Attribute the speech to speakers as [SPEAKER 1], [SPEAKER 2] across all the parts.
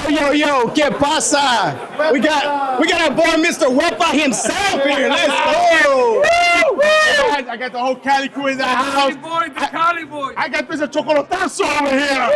[SPEAKER 1] Yo, ¿qué pasa? We got our boy Mr. Wepa himself here. Let's go.
[SPEAKER 2] I got the whole Cali Crew in the house.
[SPEAKER 3] Cali boy.
[SPEAKER 2] I got Mr. Chocolatazo over here.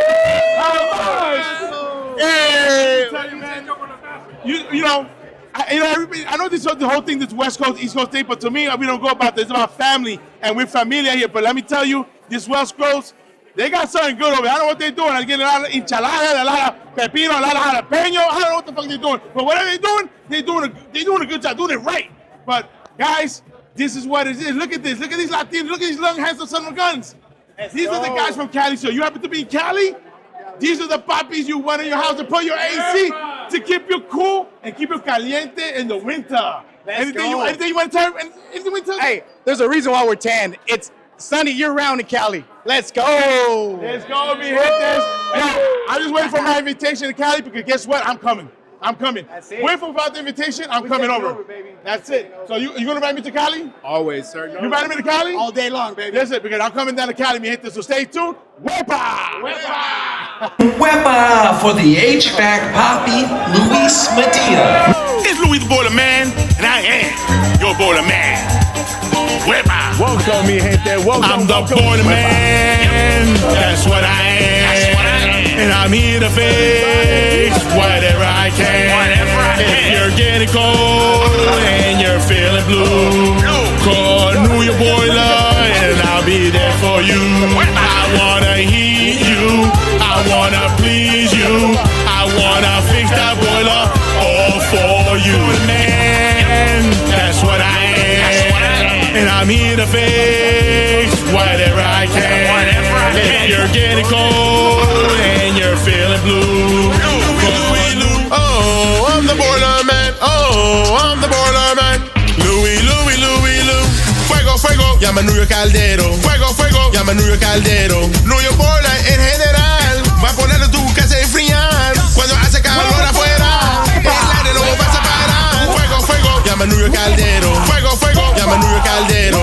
[SPEAKER 2] Everybody, I know this is the whole thing, this West Coast, East Coast thing, but to me, we don't go about this. It's about family, and we're familia here. But let me tell you, this West Coast, they got something good over here. I don't know what they're doing. I get a lot of enchiladas, a lot of pepino, a lot of jalapeno. I don't know what the fuck they're doing. But whatever they're doing, they're doing a good job, doing it right. But guys, this is what it is. Look at this. Look at these Latinos. Look at these young, handsome son of guns. These are the guys from Cali. So you happen to be in Cali? These are the papis you want in your house to put your AC to keep you cool and keep you caliente in the winter. Anything you want to tell? Anything we tell?
[SPEAKER 1] Hey, there's a reason why we're tan. It's sunny year-round in Cali. Let's go.
[SPEAKER 2] Let's go, mi gentes. I'm just waiting for my invitation to Cali because guess what? I'm coming.
[SPEAKER 1] That's it.
[SPEAKER 2] Wait for the invitation. I'm coming over.
[SPEAKER 1] Baby.
[SPEAKER 2] That's it. So you gonna invite me to Cali?
[SPEAKER 3] Always, sir.
[SPEAKER 2] You inviting me to Cali?
[SPEAKER 1] All day long, baby.
[SPEAKER 2] That's it, because I'm coming down to Cali, mi gente. So stay tuned. Wepa!
[SPEAKER 4] Wepa for the HVAC Papi, Luis Medina.
[SPEAKER 5] It's Louis the Boiler Man, and I am your Boiler Man. Wepa!
[SPEAKER 2] Welcome, mi gente. Welcome.
[SPEAKER 5] I'm the Boiler Man. That's what I am. And I'm here to face whatever I can. If you're getting cold and you're feeling blue, call New York Boiler and I'll be there for you. I wanna heat you, I wanna please you, I wanna fix that boiler all for you. Man, that's what I am. And I'm here to fix whatever I can. If you're getting cold and you're feeling blue, oh, I'm the Boiler Man. Oh, I'm the Boiler Man. Louis. Fuego, fuego, llama New York Caldero. Fuego, fuego, llama New York Caldero. New York Boiler en general va a poner tu casa a enfriar cuando hace calor afuera. El aire no vas a parar. Fuego, fuego, llama New York Caldero. Fuego, fuego, llama New York Caldero.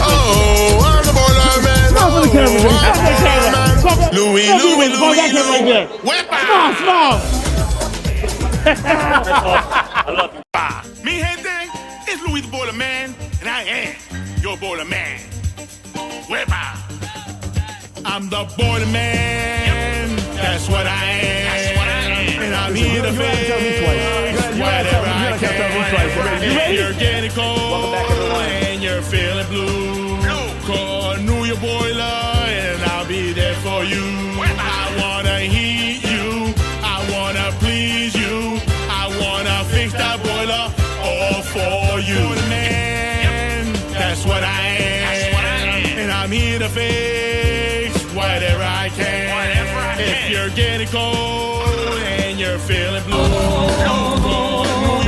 [SPEAKER 5] Oh, I'm the Boiler Man. Louis. Mi gente, it's Louis the Boiler Man, and I am your Boiler Man. Wepa. I'm the Boiler Man. That's what I am. And I'm here to fix whatever I can. If you're getting cold and you're feeling blue, call New York Boiler and I'll be there for you. I wanna heat you, I wanna please you, I wanna fix that boiler all for you. Man, that's what I am. And I'm here to fix whatever I can. If you're getting cold and you're feeling blue, call New